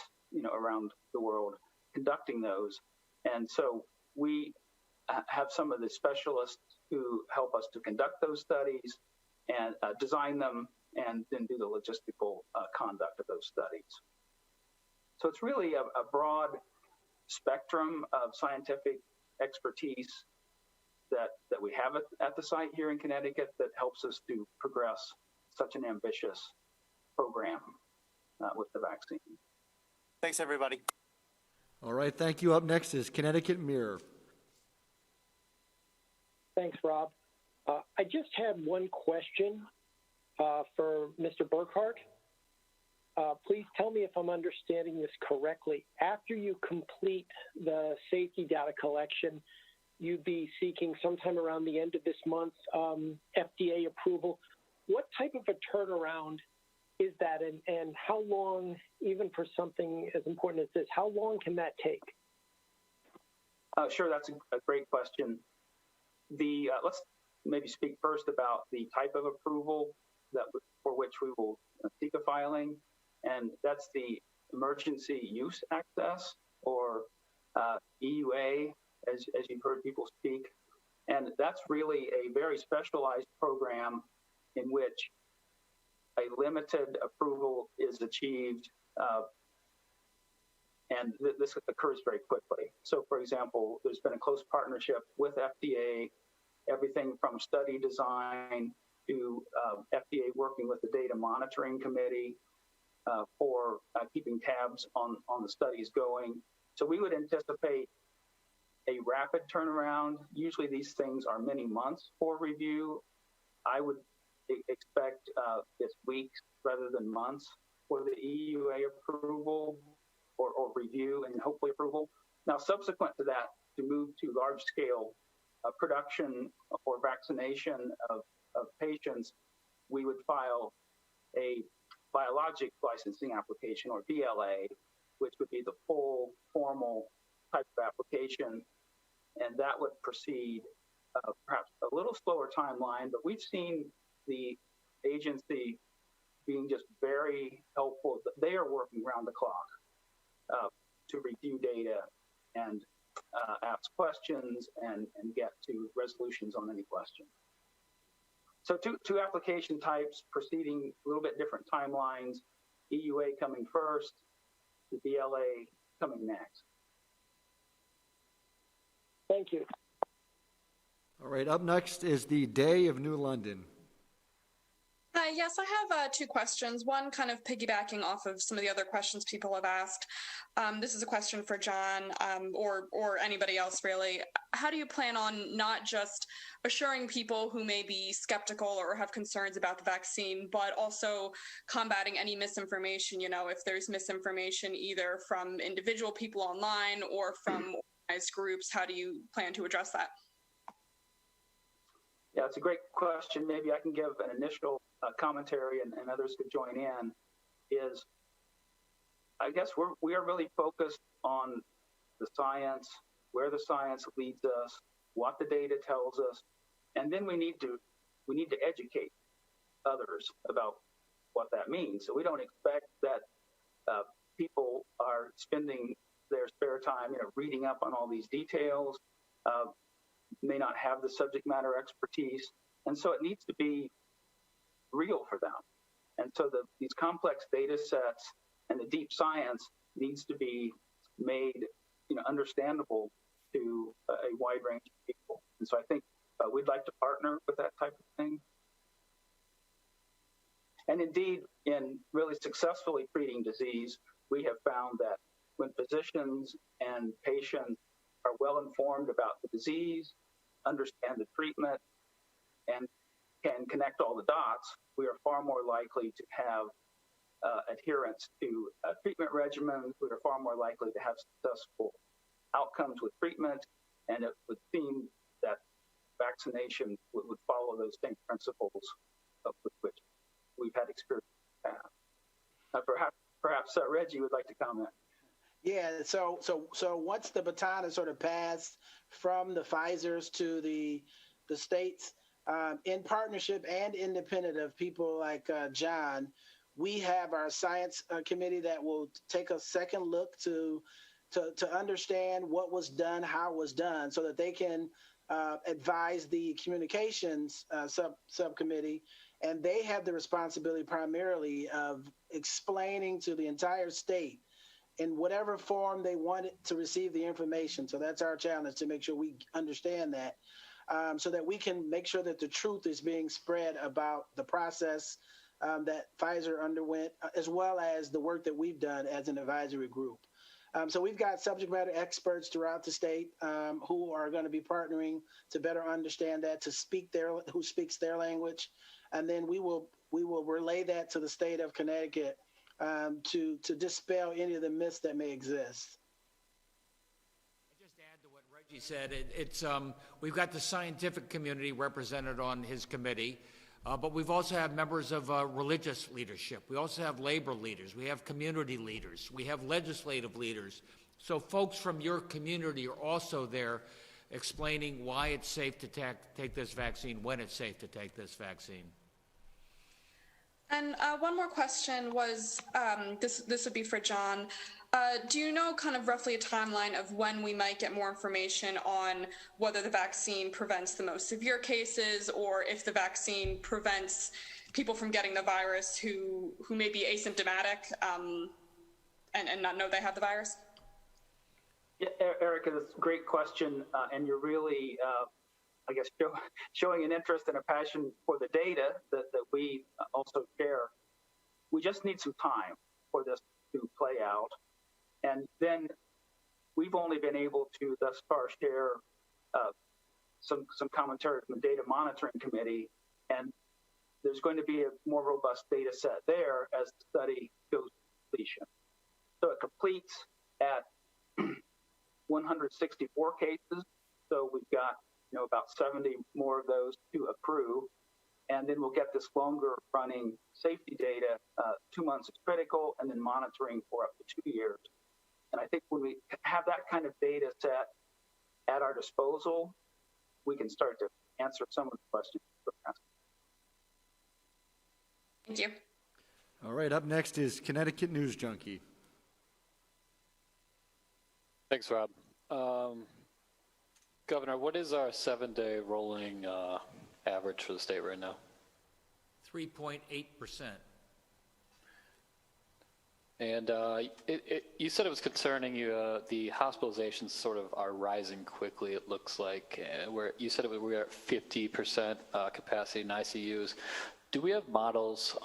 around the world conducting those, and so we have some of the specialists who help us to conduct those studies and design them, and then do the logistical conduct of those studies. So it's really a broad spectrum of scientific expertise that we have at the site here in Connecticut that helps us to progress such an ambitious program with the vaccine. Thanks, everybody. All right, thank you. Up next is Connecticut Mirror. Thanks, Rob. I just had one question for Mr. Burkhart. Please tell me if I'm understanding this correctly. After you complete the safety data collection, you'd be seeking sometime around the end of this month FDA approval. What type of a turnaround is that, and how long, even for something as important as this, how long can that take? Sure, that's a great question. Let's maybe speak first about the type of approval for which we will seek a filing, and that's the Emergency Use Access, or EUA, as you've heard people speak. And that's really a very specialized program in which a limited approval is achieved, and this occurs very quickly. So, for example, there's been a close partnership with FDA, everything from study design to FDA working with the data monitoring committee for keeping tabs on the studies going. So we would anticipate a rapid turnaround. Usually these things are many months for review. I would expect it's weeks rather than months for the EUA approval or review and hopefully approval. Now, subsequent to that, to move to large-scale production or vaccination of patients, we would file a biologic licensing application, or BLA, which would be the full formal type of application, and that would proceed perhaps a little slower timeline, but we've seen the agency being just very helpful. They are working around the clock to review data and ask questions and get to resolutions on any question. So two application types proceeding a little bit different timelines, EUA coming first, the BLA coming next. Thank you. All right, up next is the Day of New London. Yes, I have two questions. One kind of piggybacking off of some of the other questions people have asked. This is a question for John or anybody else, really. How do you plan on not just assuring people who may be skeptical or have concerns about the vaccine, but also combating any misinformation? You know, if there's misinformation either from individual people online or from organized groups, how do you plan to address that? Yeah, it's a great question. Maybe I can give an initial commentary and others could join in. Is I guess we are really focused on the science, where the science leads us, what the data tells us, and then we need to educate others about what that means. So we don't expect that people are spending their spare time, reading up on all these details. May not have the subject matter expertise, and so it needs to be real for them. And so these complex data sets and the deep science needs to be made, understandable to a wide range of people. And so I think we'd like to partner with that type of thing. And indeed, in really successfully treating disease, we have found that when physicians and patients are well informed about the disease, understand the treatment, and can connect all the dots, we are far more likely to have adherence to treatment regimens. We are far more likely to have successful outcomes with treatment, and it would seem that vaccination would follow those same principles with which we've had experience in the past. Perhaps Reggie would like to comment. Yeah, so once the baton is sort of passed from the Pfizers to the states, in partnership and independent of people like John, we have our science committee that will take a second look to understand what was done, how it was done, so that they can advise the communications subcommittee, and they have the responsibility primarily of explaining to the entire state in whatever form they want it to receive the information. So that's our challenge, to make sure we understand that, so that we can make sure that the truth is being spread about the process that Pfizer underwent, as well as the work that we've done as an advisory group. So we've got subject matter experts throughout the state who are going to be partnering to better understand that, who speaks their language, and then we will relay that to the state of Connecticut to dispel any of the myths that may exist. I'll just add to what Reggie said. It's we've got the scientific community represented on his committee, but we've also have members of religious leadership. We also have labor leaders. We have community leaders. We have legislative leaders. So folks from your community are also there explaining why it's safe to take this vaccine, when it's safe to take this vaccine. And one more question was, this would be for John. Do you know kind of roughly a timeline of when we might get more information on whether the vaccine prevents the most severe cases, or if the vaccine prevents people from getting the virus who may be asymptomatic and not know they have the virus? Yeah, Erica, that's a great question, and you're really, I guess, showing an interest and a passion for the data that we also share. We just need some time for this to play out, and then we've only been able to thus far share some commentary from the data monitoring committee, and there's going to be a more robust data set there as the study goes to completion. So it completes at 164 cases. So we've got about 70 more of those to accrue, and then we'll get this longer running safety data. 2 months is critical, and then monitoring for up to 2 years. And I think when we have that kind of data set at our disposal, we can start to answer some of the questions you're asking. Thank you. All right, up next is Connecticut News Junkie. Thanks, Rob. Governor, what is our 7-day rolling average for the state right now? 3.8%. And you said it was concerning you. The hospitalizations sort of are rising quickly. It looks like where you said we're at 50% capacity in ICUs. Do we have models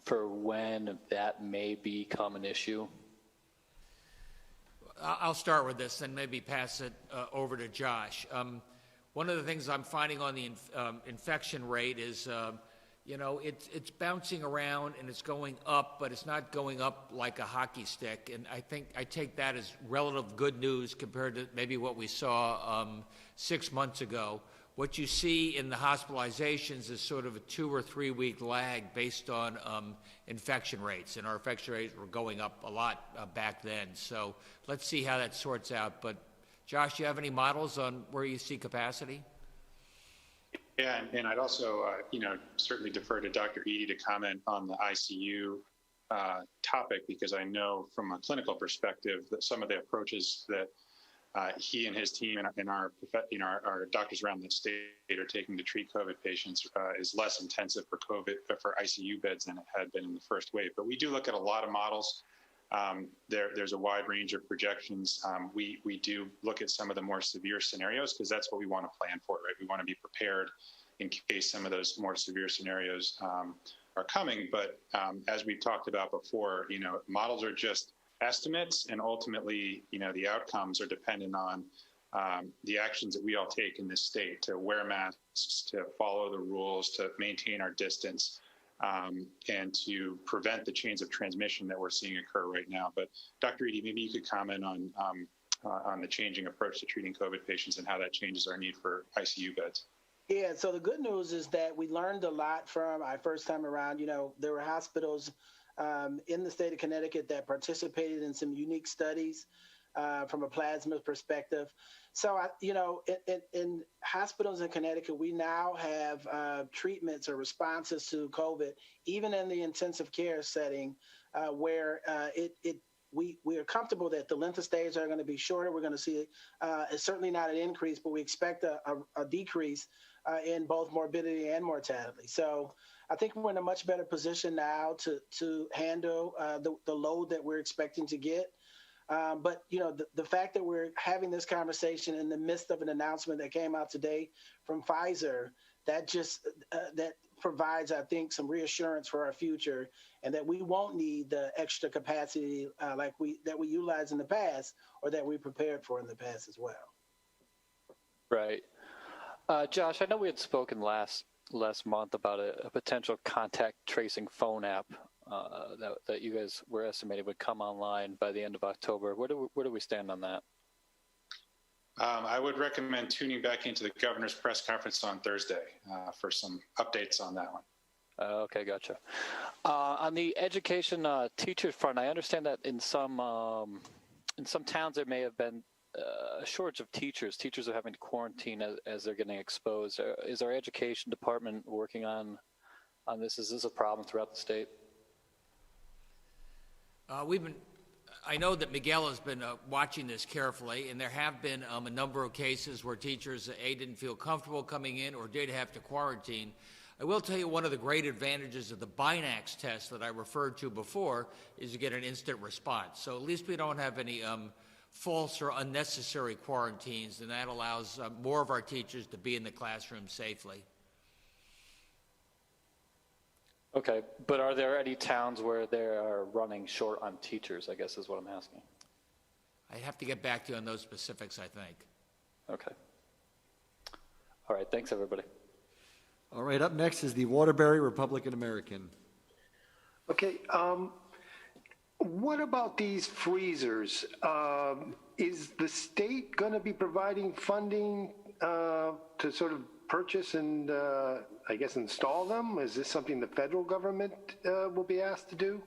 for when that may become an issue? I'll start with this and maybe pass it over to Josh. One of the things I'm finding on the infection rate is, it's bouncing around and it's going up, but it's not going up like a hockey stick. And I take that as relative good news compared to maybe what we saw 6 months ago. What you see in the hospitalizations is sort of a 2 or 3 week lag based on infection rates, and our infection rates were going up a lot back then. So let's see how that sorts out. But Josh, do you have any models on where you see capacity? Yeah, and I'd also, certainly defer to Dr. Eady to comment on the ICU topic, because I know from a clinical perspective that some of the approaches that he and his team and our doctors around the state are taking to treat COVID patients is less intensive for ICU beds than it had been in the first wave. But we do look at a lot of models. There's a wide range of projections. We do look at some of the more severe scenarios because that's what we want to plan for, right? We want to be prepared in case some of those more severe scenarios are coming. But as we've talked about before, models are just estimates, and ultimately, the outcomes are dependent on the actions that we all take in this state to wear masks, to follow the rules, to maintain our distance, and to prevent the chains of transmission that we're seeing occur right now. But Dr. Eady, maybe you could comment on the changing approach to treating COVID patients and how that changes our need for ICU beds. Yeah, so the good news is that we learned a lot from our first time around. There were hospitals in the state of Connecticut that participated in some unique studies from a plasma perspective. So, in hospitals in Connecticut, we now have treatments or responses to COVID, even in the intensive care setting, where we are comfortable that the length of stays are going to be shorter. We're going to see it's certainly not an increase, but we expect a decrease in both morbidity and mortality. So I think we're in a much better position now to handle the load that we're expecting to get. But the fact that we're having this conversation in the midst of an announcement that came out today from Pfizer, that provides, I think, some reassurance for our future, and that we won't need the extra capacity that we utilized in the past, or that we prepared for in the past as well. Right. Josh, I know we had spoken last month about a potential contact tracing phone app that you guys were estimating would come online by the end of October. Where do we stand on that? I would recommend tuning back into the governor's press conference on Thursday for some updates on that one. Okay, gotcha. On the education teacher front, I understand that in some towns there may have been a shortage of teachers. Teachers are having to quarantine as they're getting exposed. Is our education department working on this? Is this a problem throughout the state? I know that Miguel has been watching this carefully, and there have been a number of cases where teachers, didn't feel comfortable coming in or did have to quarantine. I will tell you one of the great advantages of the Binax test that I referred to before is you get an instant response. So at least we don't have any false or unnecessary quarantines, and that allows more of our teachers to be in the classroom safely. Okay, but are there any towns where they are running short on teachers, I guess is what I'm asking. I have to get back to you on those specifics, I think. Okay. All right, thanks everybody. All right, up next is the Waterbury Republican American. Okay, what about these freezers? Is the state going to be providing funding to sort of purchase and, I guess, install them? Is this something the federal government will be asked to do?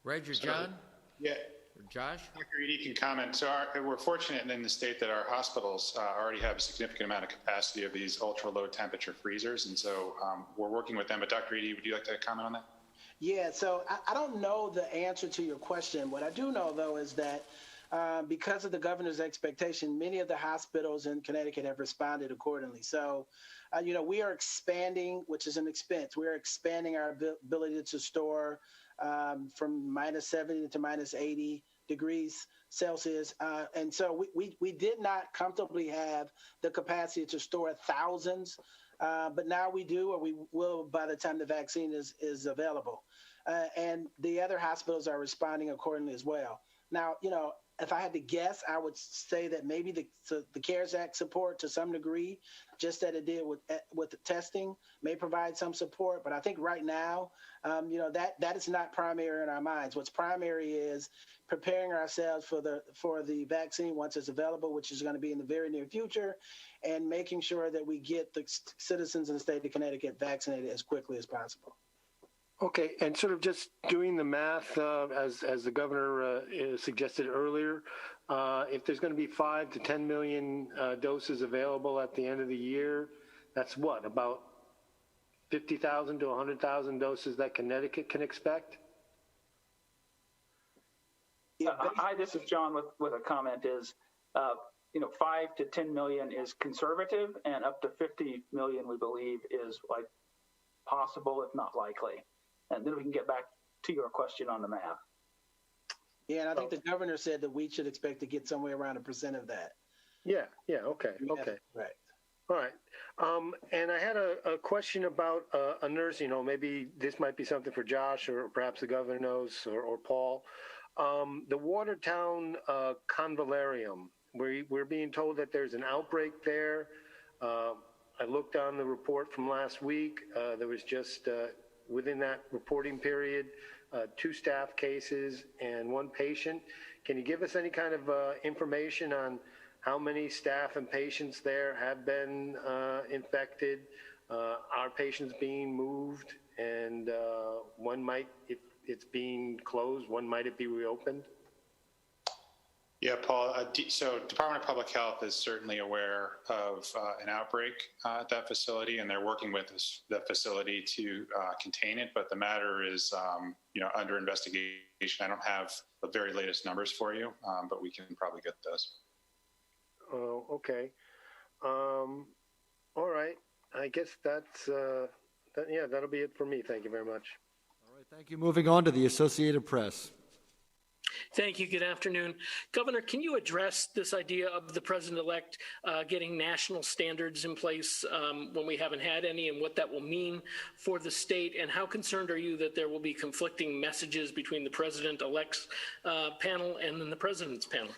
Reg or John? Yeah. Or Josh? Dr. Eady can comment. So we're fortunate in the state that our hospitals already have a significant amount of capacity of these ultra low temperature freezers. And so we're working with them. But Dr. Eady, would you like to comment on that? Yeah, so I don't know the answer to your question. What I do know, though, is that because of the governor's expectation, many of the hospitals in Connecticut have responded accordingly. So, we are expanding, which is an expense. We're expanding our ability to store from minus 70 to minus 80 degrees Celsius. And so we did not comfortably have the capacity to store thousands, but now we do, or we will by the time the vaccine is available. And the other hospitals are responding accordingly as well. Now, if I had to guess, I would say that maybe the CARES Act support to some degree, just that it did with the testing, may provide some support. But I think right now, that is not primary in our minds. What's primary is preparing ourselves for the vaccine once it's available, which is going to be in the very near future, and making sure that we get the citizens in the state of Connecticut vaccinated as quickly as possible. Okay, and sort of just doing the math, as the governor suggested earlier, if there's going to be 5 to 10 million doses available at the end of the year, that's what, about 50,000 to 100,000 doses that Connecticut can expect? Hi, this is John with a comment. Is 5 to 10 million is conservative, and up to 50 million we believe is like possible, if not likely. And then we can get back to your question on the math. Yeah, and I think the governor said that we should expect to get somewhere around 1% of that. Yeah, okay. Right. All right. And I had a question about a nursing home. Maybe this might be something for Josh, or perhaps the governor knows, or Paul. The Watertown Convalarium, we're being told that there's an outbreak there. I looked on the report from last week. There was just within that reporting period, 2 staff cases and 1 patient. Can you give us any kind of information on how many staff and patients there have been infected? Are patients being moved? And when might, if it's being closed, when might it be reopened? Yeah, Paul. So Department of Public Health is certainly aware of an outbreak at that facility, and they're working with the facility to contain it. But the matter is, under investigation. I don't have the very latest numbers for you, but we can probably get those. Oh, okay. All right. I guess that's that'll be it for me. Thank you very much. All right, thank you. Moving on to the Associated Press. Thank you. Good afternoon. Governor, can you address this idea of the president-elect getting national standards in place when we haven't had any, and what that will mean for the state? And how concerned are you that there will be conflicting messages between the president-elect's panel and then the president's panel?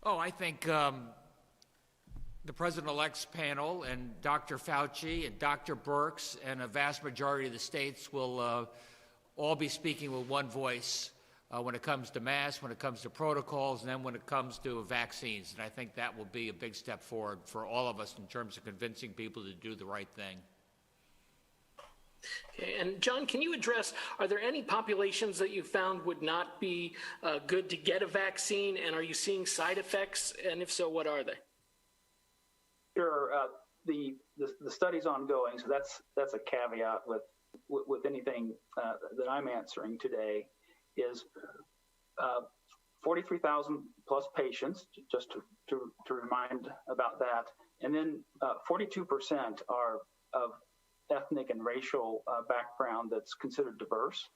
Oh, I think the president-elect's panel and Dr. Fauci and Dr. Birx and a vast majority of the states will all be speaking with one voice when it comes to masks, when it comes to protocols, and then when it comes to vaccines. And I think that will be a big step forward for all of us in terms of convincing people to do the right thing. Okay. And John, can you address, are there any populations that you found would not be good to get a vaccine, and are you seeing side effects? And if so, what are they? Sure. The study's ongoing, so that's a caveat with anything that I'm answering today. Is 43,000 plus patients, just to remind about that. And then 42% are of ethnic and racial background that's considered diverse.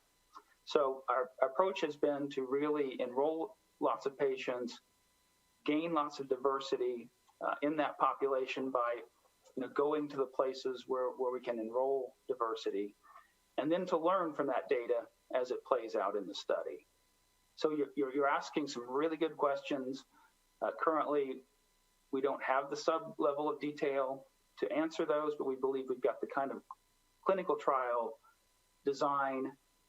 So our approach has been to really enroll lots of patients, gain lots of diversity in that population by going to the places where we can enroll diversity, and then to learn from that data as it plays out in the study. So you're asking some really good questions. Currently, we don't have the sub-level of detail to answer those, but we believe we've got the kind of clinical trial design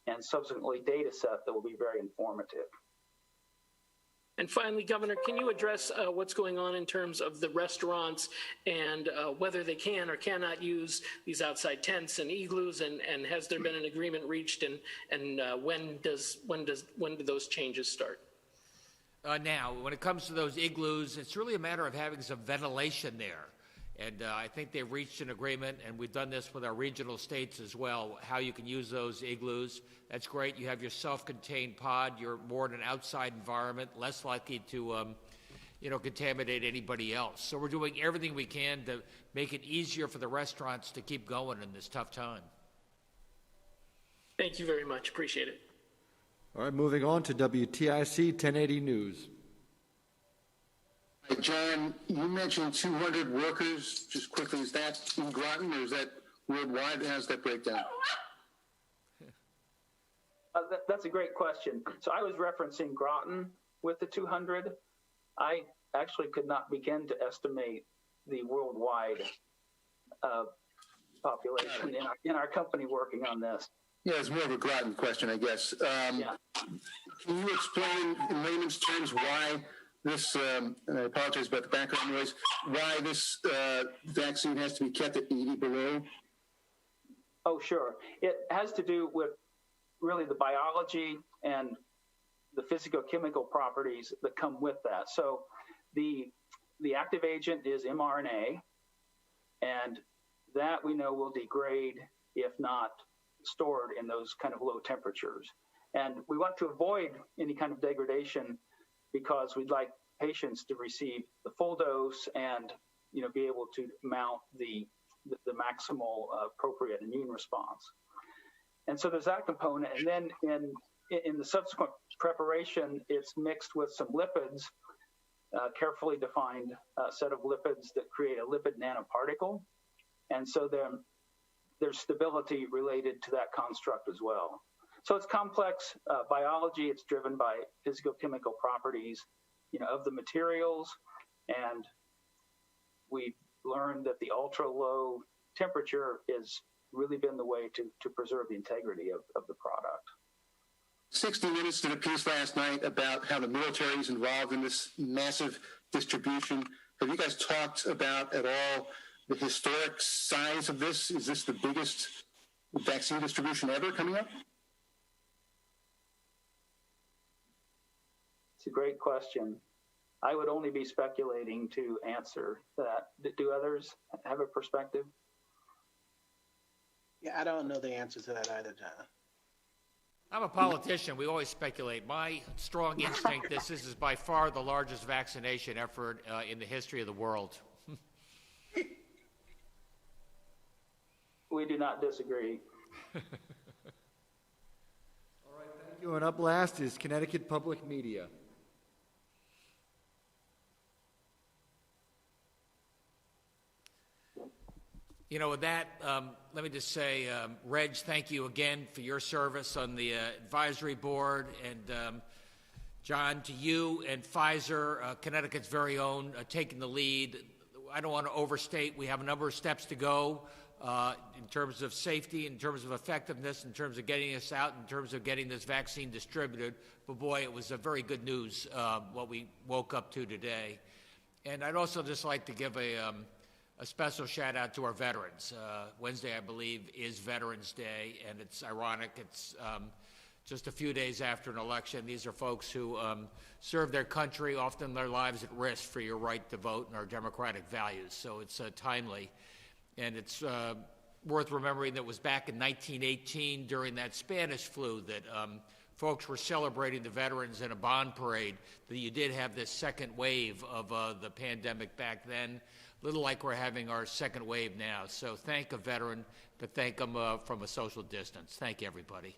and subsequently data set that will be very informative. And finally, Governor, can you address what's going on in terms of the restaurants and whether they can or cannot use these outside tents and igloos, and has there been an agreement reached, and when do those changes start? Now, when it comes to those igloos, it's really a matter of having some ventilation there. And I think they've reached an agreement, and we've done this with our regional states as well, how you can use those igloos. That's great. You have your self-contained pod. You're more in an outside environment, less likely to, contaminate anybody else. So we're doing everything we can to make it easier for the restaurants to keep going in this tough time. Thank you very much. Appreciate it. All right, moving on to WTIC 1080 News. John, you mentioned 200 workers. Just quickly, is that in Groton or is that worldwide? How's that breakdown? That's a great question. So I was referencing Groton with the 200. I actually could not begin to estimate the worldwide population in our company working on this. Yeah, it's more of a Groton question, I guess. Can you explain in layman's terms why this, and I apologize about the background noise, why this vaccine has to be kept at 80 below? Oh, sure. It has to do with really the biology and the physicochemical properties that come with that. So the active agent is mRNA, and that we know will degrade if not stored in those kind of low temperatures. And we want to avoid any kind of degradation because we'd like patients to receive the full dose and be able to mount the maximal appropriate immune response. And so there's that component. And then in the subsequent preparation, it's mixed with some lipids, carefully defined set of lipids that create a lipid nanoparticle. And so there's stability related to that construct as well. So it's complex biology. It's driven by physicochemical properties, of the materials. And we've learned that the ultra low temperature has really been the way to preserve the integrity of the product. 60 Minutes did a piece last night about how the military is involved in this massive distribution. Have you guys talked about at all the historic size of this? Is this the biggest vaccine distribution ever coming up? It's a great question. I would only be speculating to answer that. Do others have a perspective? Yeah, I don't know the answer to that either, John. I'm a politician. We always speculate. My strong instinct, this is by far the largest vaccination effort in the history of the world. We do not disagree. All right, thank you. And up last is Connecticut Public Media. With that, let me just say, Reg, thank you again for your service on the advisory board. And John, to you and Pfizer, Connecticut's very own, taking the lead. I don't want to overstate. We have a number of steps to go in terms of safety, in terms of effectiveness, in terms of getting us out, in terms of getting this vaccine distributed. But boy, it was a very good news what we woke up to today. And I'd also just like to give a special shout out to our veterans. Wednesday, I believe, is Veterans Day, and it's ironic. It's just a few days after an election. These are folks who serve their country, often their lives at risk for your right to vote and our democratic values. So it's timely. And it's worth remembering that it was back in 1918 during that Spanish flu that folks were celebrating the veterans in a bond parade, that you did have this second wave of the pandemic back then, little like we're having our second wave now. So thank a veteran, but thank them from a social distance. Thank you, everybody.